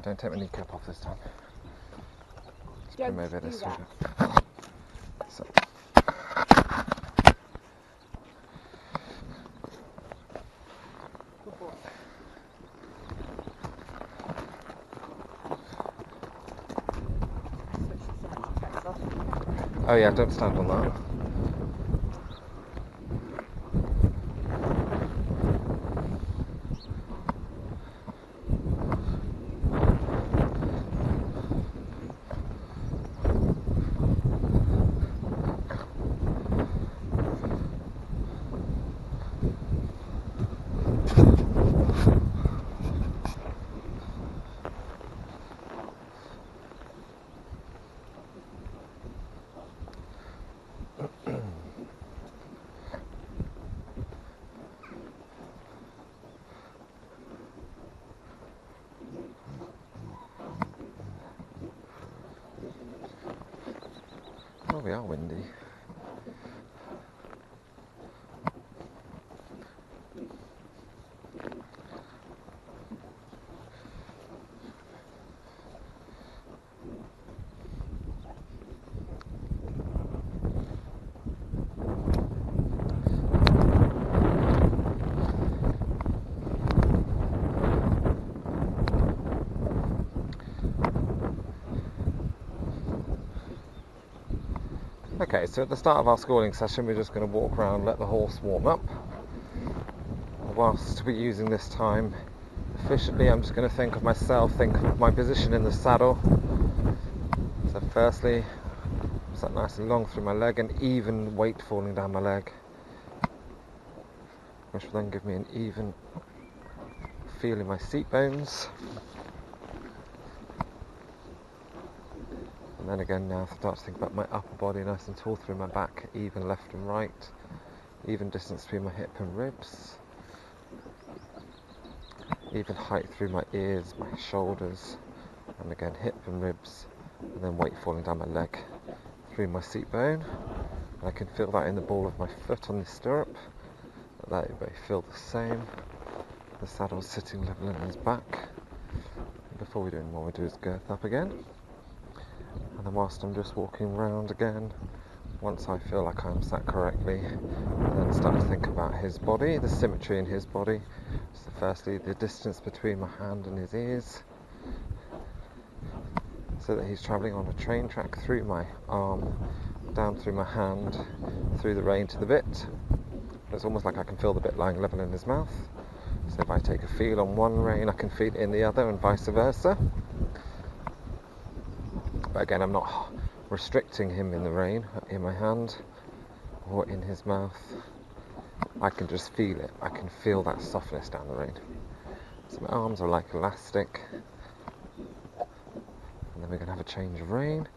don't take my kneecap off this time. Just Don't move it do this way. that. So. Good boy. Oh yeah, don't stand on that. Oh, we are windy. Okay, so at the start of our schooling session, we're just going to walk around, let the horse warm up. Whilst we're using this time efficiently, I'm just going to think of myself, think of my position in the saddle. So firstly, sat nice and long through my leg, and even weight falling down my leg, which will then give me an even feel in my seat bones. And then again, now I start to think about my upper body, nice and tall through my back, even left and right, even distance between my hip and ribs, even height through my ears, my shoulders, and again hip and ribs, and then weight falling down my leg through my seat bone. And I can feel that in the ball of my foot on the stirrup. That it may feel the same. The saddle sitting level in his back. And before we do any more, we do his girth up again. And then whilst I'm just walking around again, once I feel like I'm sat correctly, I then start to think about his body, the symmetry in his body. So firstly, the distance between my hand and his ears, so that he's travelling on a train track through my arm, down through my hand, through the rein to the bit. It's almost like I can feel the bit lying level in his mouth. So if I take a feel on one rein, I can feel it in the other, and vice versa. But again, I'm not restricting him in the rein, in my hand, or in his mouth. I can just feel it. I can feel that softness down the rein. So my arms are like elastic. And then we're going to have a change of rein.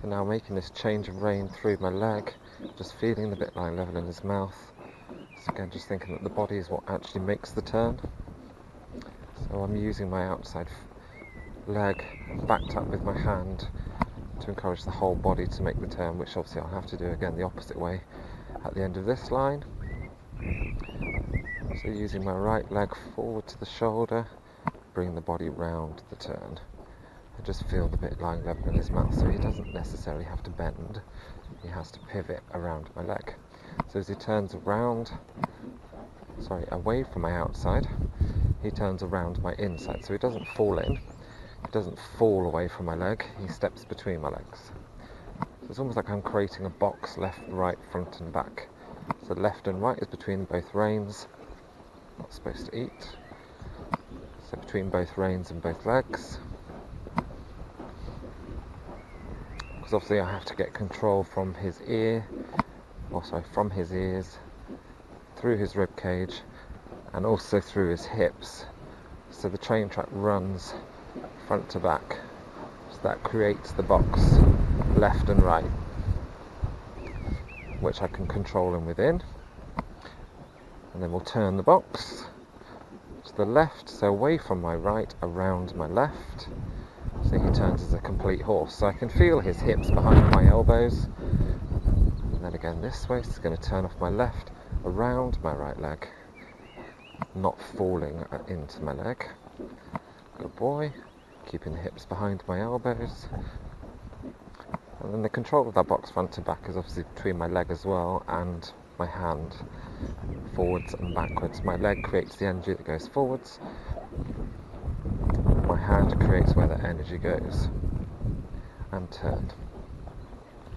So now making this change of rein through my leg, just feeling the bit lying level in his mouth. So again, just thinking that the body is what actually makes the turn. So I'm using my outside leg backed up with my hand to encourage the whole body to make the turn, which obviously I'll have to do again the opposite way at the end of this line. So using my right leg forward to the shoulder, bring the body round the turn. I just feel the bit lying level in his mouth, so he doesn't necessarily have to bend, he has to pivot around my leg. So as he turns around, away from my outside, he turns around my inside, so he doesn't fall in. He doesn't fall away from my leg, he steps between my legs. So it's almost like I'm creating a box, left, right, front and back. So left and right is between both reins, not supposed to eat. So between both reins and both legs. Because obviously I have to get control from his ear, from his ears, through his rib cage, and also through his hips. So the train track runs front to back, so that creates the box left and right, which I can control him within. And then we'll turn the box to the left, so away from my right, around my left, so he turns as a complete horse. So I can feel his hips behind my elbows, and then again this way, so it's going to turn off my left, around my right leg, not falling into my leg. Good boy. keeping the hips behind my elbows. And then the control of that box front to back is obviously between my leg as well and my hand, forwards and backwards. My leg creates the energy that goes forwards. My hand creates where the energy goes. And turn.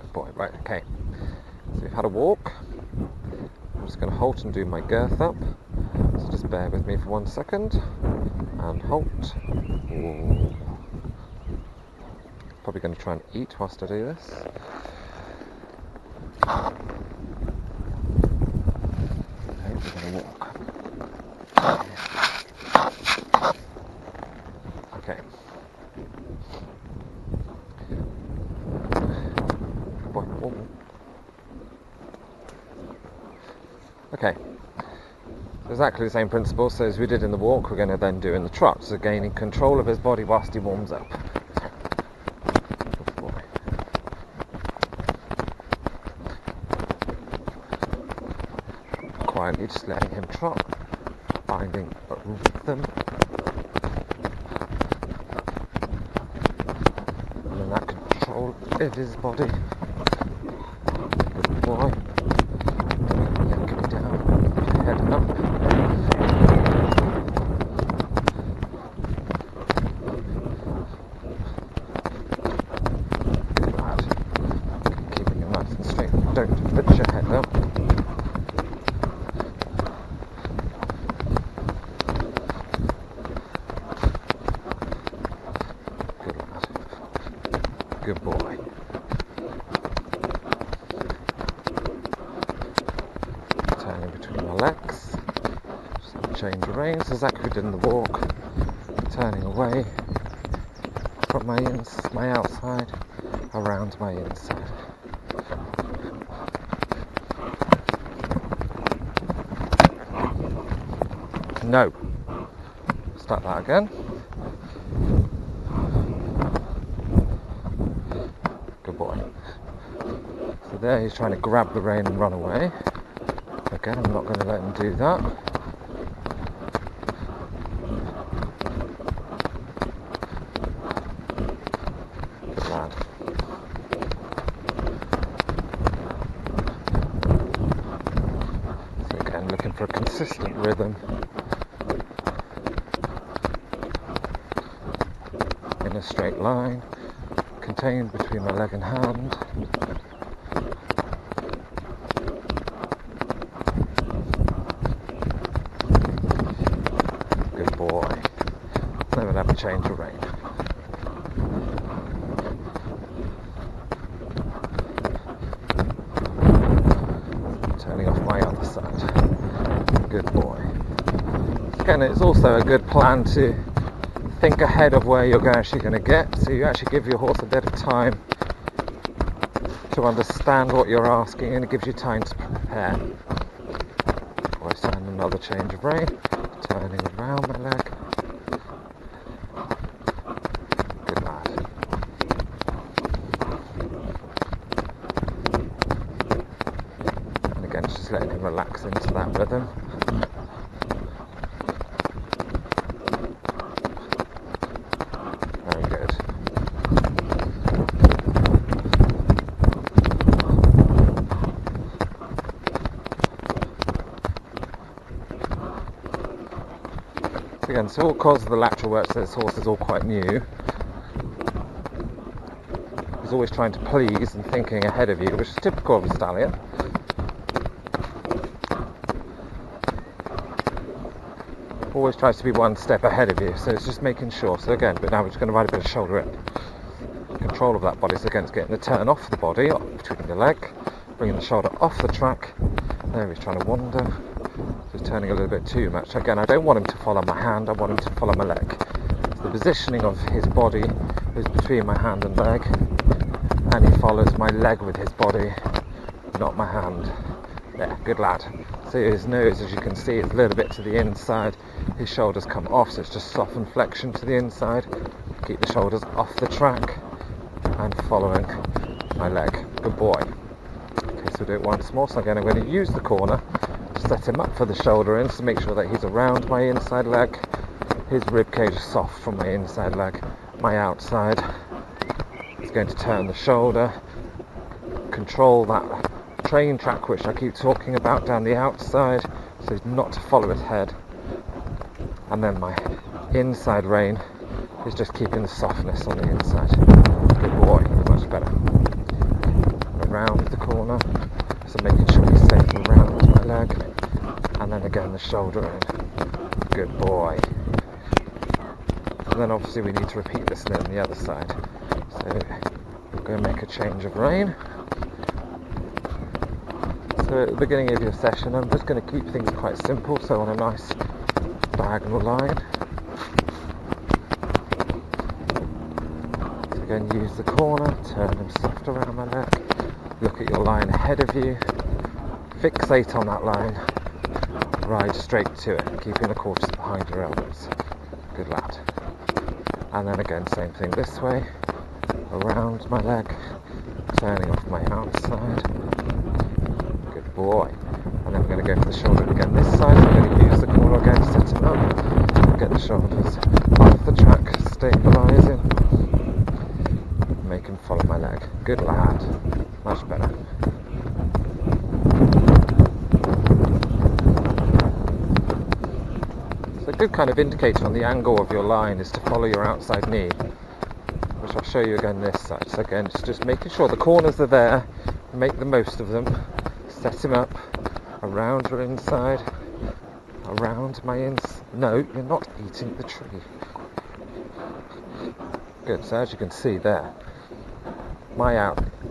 Good boy. Right, okay. So we've had a walk. I'm just going to halt and do my girth up. So just bear with me for 1 second. And halt. Ooh. Probably going to try and eat whilst I do this. Okay, we're going to walk. Okay. Good boy. Ooh. Okay. Exactly the same principle, so as we did in the walk, we're going to then do in the trot. So gaining control of his body whilst he warms up. Good boy. Quietly just letting him trot, finding a rhythm. And then that control of his body. Good boy. Yanking down, head up. Don't pitch your head up. Good lad. Good boy. Turning between my legs. Just have a change of reins, exactly what we did in the walk. Turning away from my outside, around my inside. No. Start that again. Good boy. So there he's trying to grab the rein and run away. Again, I'm not going to let him do that. Good lad. So again, looking for a consistent rhythm. In a straight line, contained between my leg and hand. Good boy. Then we'll have a change of rein. Turning off my other side. Good boy. Again, it's also a good plan to think ahead of where you're actually going to get, so you actually give your horse a bit of time to understand what you're asking, and it gives you time to prepare. Before I stand another change of rein, turning around my leg. Good lad. And again, just letting him relax into that rhythm. Again, so all because of the lateral work, so this horse is all quite new. He's always trying to please and thinking ahead of you, which is typical of a stallion. Always tries to be one step ahead of you, so it's just making sure. So again, but now we're just going to ride a bit of shoulder in. Control of that body, so again, it's getting the turn off the body, between the leg, bringing the shoulder off the track. There he's trying to wander. Just turning a little bit too much. Again, I don't want him to follow my hand, I want him to follow my leg. So the positioning of his body is between my hand and leg, and he follows my leg with his body, not my hand. There, good lad. So his nose, as you can see, is a little bit to the inside. His shoulders come off, so it's just softened flexion to the inside. Keep the shoulders off the track and following my leg. Good boy. Okay, so we'll do it once more. So again, I'm going to use the corner to set him up for the shoulder in, to make sure that he's around my inside leg. His rib cage is soft from my inside leg. my outside is going to turn the shoulder, control that train track which I keep talking about down the outside, so not to follow his head. And then my inside rein is just keeping the softness on the inside. Good boy, much better. Around the corner, so making sure he's staying around my leg. And then again the shoulder in. Good boy. And then obviously we need to repeat this on the other side. So we're going to make a change of rein. So at the beginning of your session I'm just going to keep things quite simple, so on a nice diagonal line. So again, use the corner, turn them soft around my neck, look at your line ahead of you, fixate on that line, ride straight to it, keeping the quarters behind your elbows. Good lad. And then again, same thing this way, around my leg, turning off my outside. Good boy. And then we're going to go for the shoulder again this side. So we're going to use the corner again, set him up, get the shoulders off the track, stabilising, make him follow my leg. Good lad. Much better. So a good kind of indicator on the angle of your line is to follow your outside knee, which I'll show you again this side. So again, it's just making sure the corners are there, make the most of them, set him up, around your inside, around my no, you're not eating the tree. Good, so as you can see there, my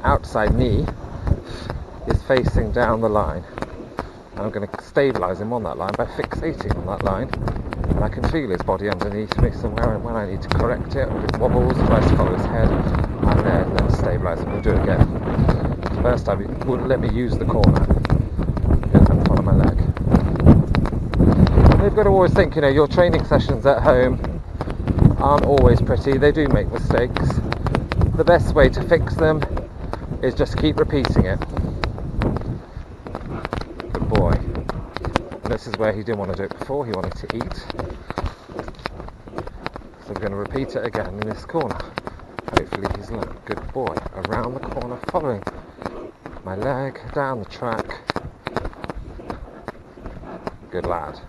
outside knee is facing down the line. And I'm going to stabilise him on that line by fixating on that line. And I can feel his body underneath me, so when I need to correct it, if it wobbles, tries to follow his head, and then stabilise him. We'll do it again. First time, it wouldn't let me use the corner. And follow my leg. You've got to always think, your training sessions at home aren't always pretty. They do make mistakes. The best way to fix them is just keep repeating it. Good boy. And this is where he didn't want to do it before. He wanted to eat. So we're going to repeat it again in this corner. Hopefully he's like, good boy. Around the corner, following my leg, down the track. Good lad.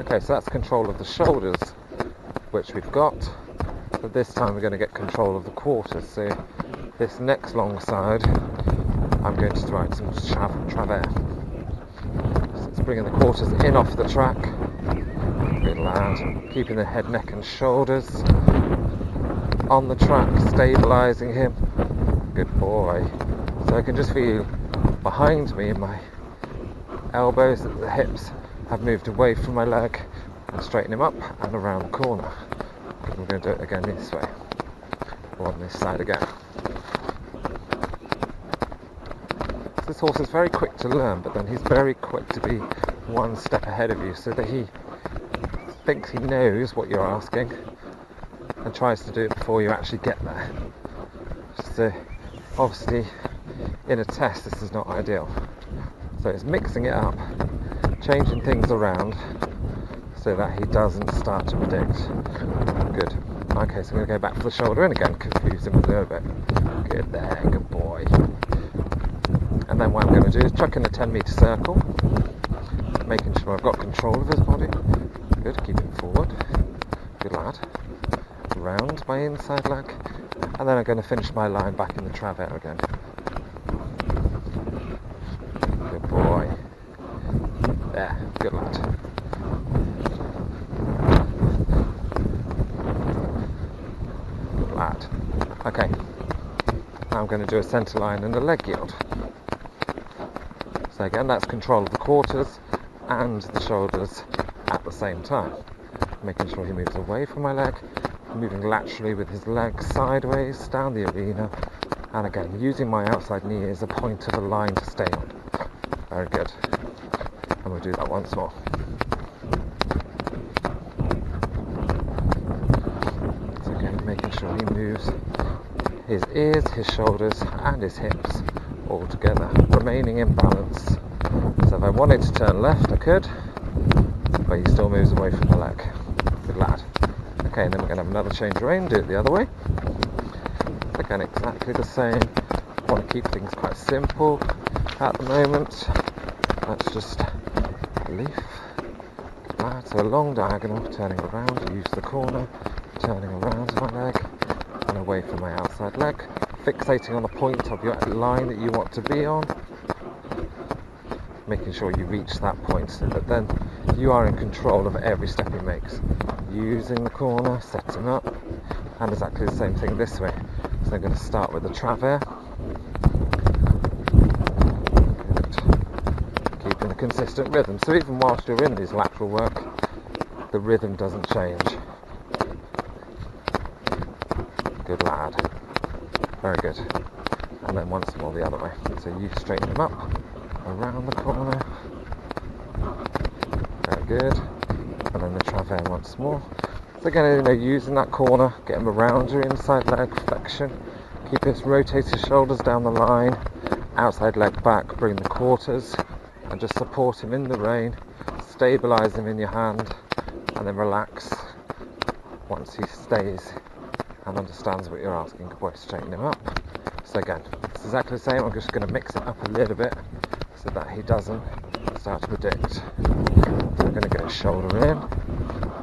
Okay, so that's control of the shoulders, which we've got. But this time we're going to get control of the quarters. So this next long side, I'm going to write some travers. So it's bringing the quarters in off the track. Good lad. Keeping the head, neck and shoulders on the track, stabilising him. Good boy. So I can just feel behind me, my elbows, the hips have moved away from my leg, and straighten him up and around the corner. We're going to do it again this way, or on this side again. So this horse is very quick to learn, but then he's very quick to be one step ahead of you, so that he thinks he knows what you're asking and tries to do it before you actually get there. So obviously in a test this is not ideal. So it's mixing it up, changing things around so that he doesn't start to predict. Good. Okay, so I'm going to go back to the shoulder and again confuse him a little bit. Good there, good boy. And then what I'm going to do is chuck in a 10-metre circle, making sure I've got control of his body. Good, keep him forward. Good lad. Round my inside leg. And then I'm going to finish my line back in the travers again. Good boy. There, good lad. Good lad. Okay, now I'm going to do a centre line and a leg yield. So again, that's control of the quarters and the shoulders at the same time. Making sure he moves away from my leg, moving laterally with his leg sideways down the arena, and again, using my outside knee as a point of a line to stay on. Very good. And we'll do that once more. So again, making sure he moves his ears, his shoulders, and his hips all together, remaining in balance. So if I wanted to turn left, I could, but he still moves away from the leg. Good lad. Okay, and then we're going to have another change of rein, do it the other way. Again, exactly the same. I want to keep things quite simple at the moment. Let's just leaf. So a long diagonal, turning around, use the corner, turning around my leg and away from my outside leg, fixating on the point of your line that you want to be on, making sure you reach that point so that then you are in control of every step he makes. Using the corner, setting up, and exactly the same thing this way. So I'm going to start with the travers. Keeping a consistent rhythm. So even whilst you're in these lateral work, the rhythm doesn't change. Good lad. Very good. And then once more the other way. So you straighten him up, around the corner. Very good. And then the travers once more. So again, using that corner, get him around your inside leg, flexion. Keep his rotate his shoulders down the line, outside leg back, bring the quarters, and just support him in the rein, stabilise him in your hand, and then relax once he stays and understands what you're asking. Good boy, straighten him up. So again, it's exactly the same. I'm just going to mix it up a little bit so that he doesn't start to predict. So we're going to go shoulder in.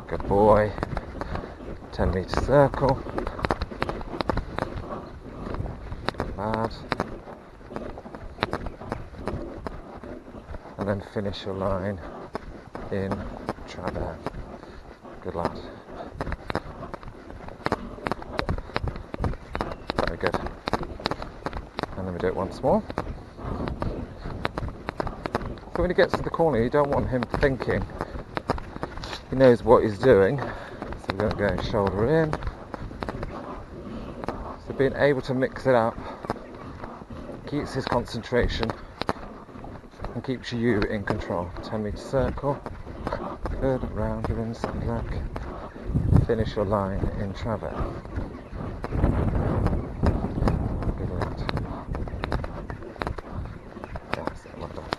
Good boy. 10 metre circle. Good lad. And then finish your line in travers. Good lad. Very good. And then we do it once more. So when he gets to the corner, you don't want him thinking. He knows what he's doing. So we're going to go shoulder in. So being able to mix it up keeps his concentration and keeps you in control. 10 metre circle. Good, around your inside leg. Finish your line in travers. Good lad. That's it, well done.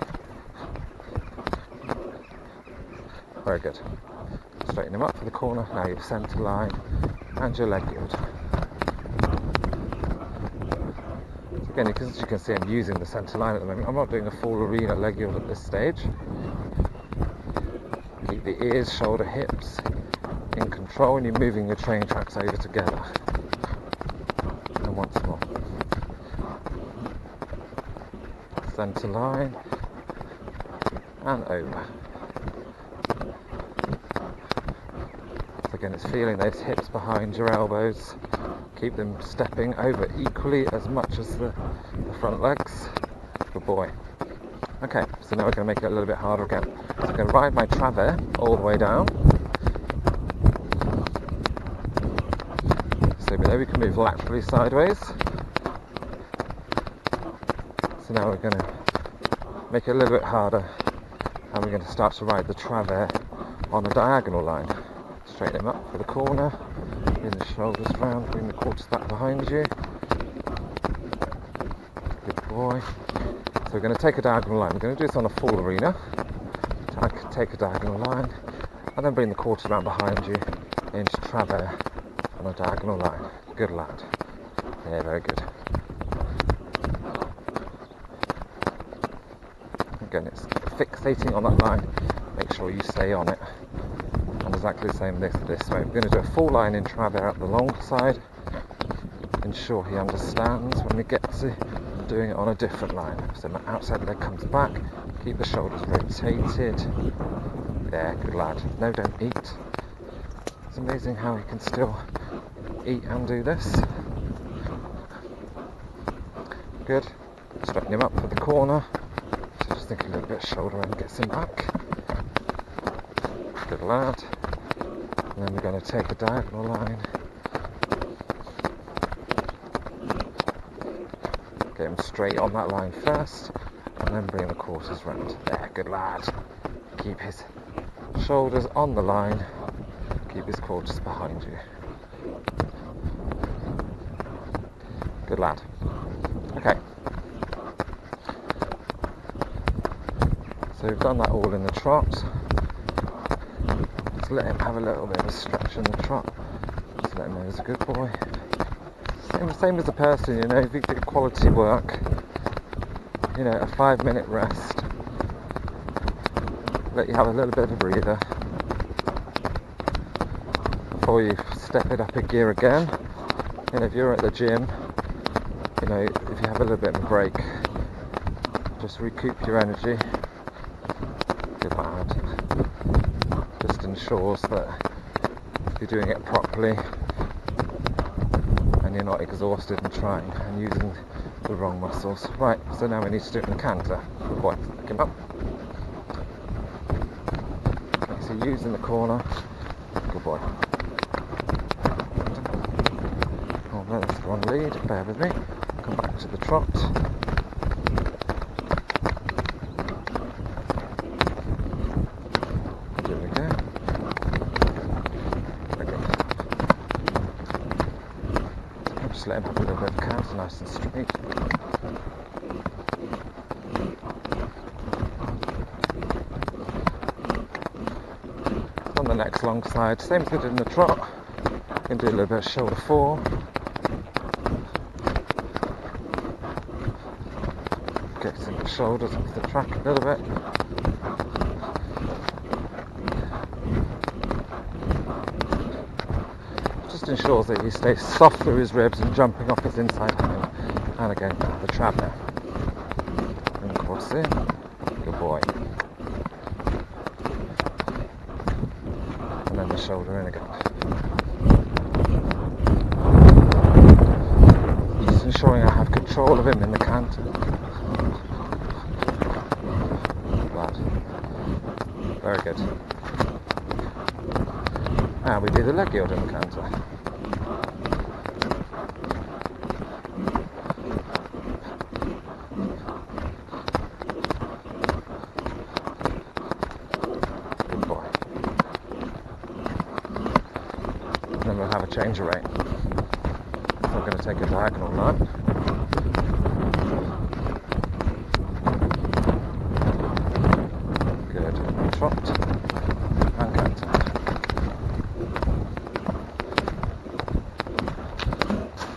Very good. Straighten him up for the corner. Now your centre line and your leg yield. So again, as you can see, I'm using the centre line at the moment. I'm not doing a full arena leg yield at this stage. Keep the ears, shoulder, hips in control, and you're moving your train tracks over together. And once more. Centre line and over. So again, it's feeling those hips behind your elbows. Keep them stepping over equally as much as the front legs. Good boy. Okay, so now we're going to make it a little bit harder again. So I'm going to ride my travers all the way down. So there we can move laterally sideways. So now we're going to make it a little bit harder, and we're going to start to ride the travers on a diagonal line. Straighten him up for the corner, bring the shoulders round, bring the quarters back behind you. Good boy. So we're going to take a diagonal line. We're going to do this on a full arena. Take a diagonal line, and then bring the quarters round behind you into travers on a diagonal line. Good lad. Yeah, very good. Again, it's fixating on that line. Make sure you stay on it. And exactly the same this way. We're going to do a full line in travers out the long side. Ensure he understands when we get to doing it on a different line. So my outside leg comes back. Keep the shoulders rotated. There, good lad. No, don't eat. It's amazing how he can still eat and do this. Good. Straighten him up for the corner. So just think a little bit shoulder and gets him back. Good lad. And then we're going to take a diagonal line. Get him straight on that line first, and then bring the quarters round. There, good lad. Keep his shoulders on the line. Keep his quarters behind you. Good lad. Okay. So we've done that all in the trot. Just let him have a little bit of a stretch in the trot. let him know he's a good boy. Same as a person, you know, if you do quality work, you know, a 5-minute rest, let you have a little bit of a breather before you step it up a gear again. And if you're at the gym, you know, if you have a little bit of a break, just recoup your energy. Good lad. Just ensures that you're doing it properly and you're not exhausted and trying and using the wrong muscles. Right, so now we need to do it in the canter. Good boy, pick him up. Okay, so using the corner. Good boy. Oh, let's go on lead, bear with me. Come back to the trot. There we go. Just let him have a little bit of canter, nice and straight. On the next long side, same as we did in the trot, you can do a little bit of shoulder fall. Getting the shoulders off the track a little bit. Just ensures that he stays soft through his ribs and jumping off his inside hand. And again, the trap now. And quads in. Good boy. And then the shoulder in again. Just ensuring I have control of him in the canter. Very good. Now we do the leg yield in the canter. Good boy. And then we'll have a change of rein. So I'm going to take a diagonal line. Trot and canter.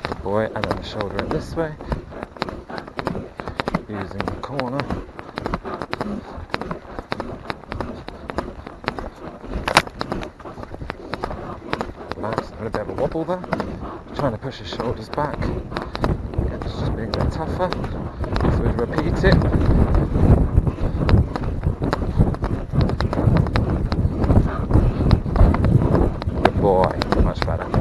Good boy, and then the shoulder in this way, using the corner. Relax, a bit of a wobble there. Trying to push his shoulders back. Again, it's just being a bit tougher. So we repeat it. Boy, much better. And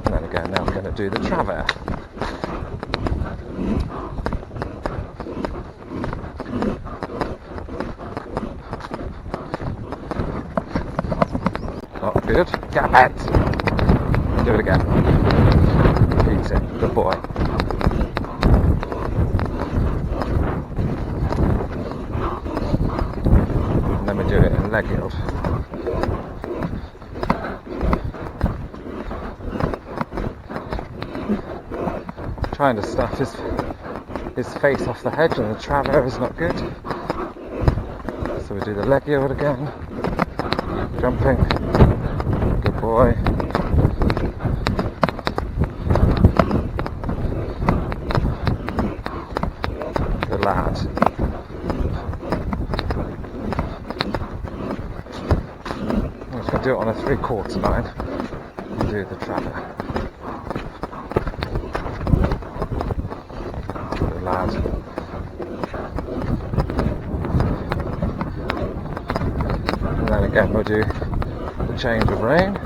then again, now I'm going to do the traverse. Oh, good. Gap it. Do it again. Repeat it. Good boy. And then we do it in leg yield. Trying to stuff his face off the hedge, and the traverse is not good. So we do the leg yield again. Jumping. Good boy. Good lad. I'm just going to do it on a 3/4 line. And do the traverse. Lad. And then again we'll do the change of rein.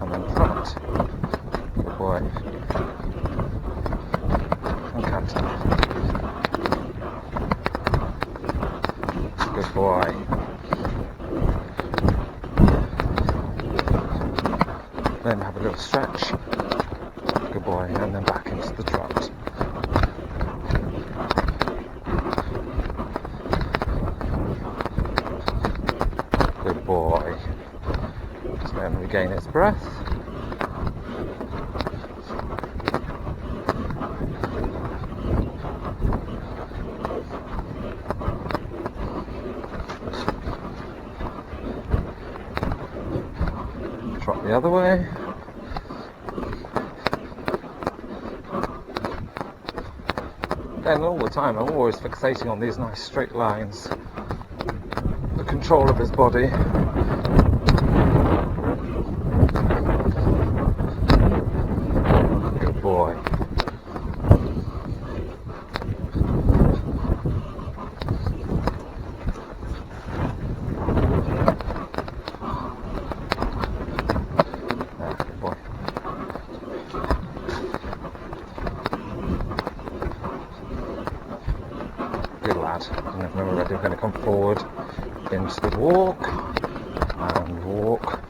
And then trot. Good boy. And canter. Good boy. Then have a little stretch. Good boy, and then back into the trot. Good boy. Just let him regain his breath. The other way. Then all the time I'm always fixating on these nice straight lines. The control of his body. Good boy. Good boy. Good lad. And then when we're ready, we're going to come forward into the walk and walk.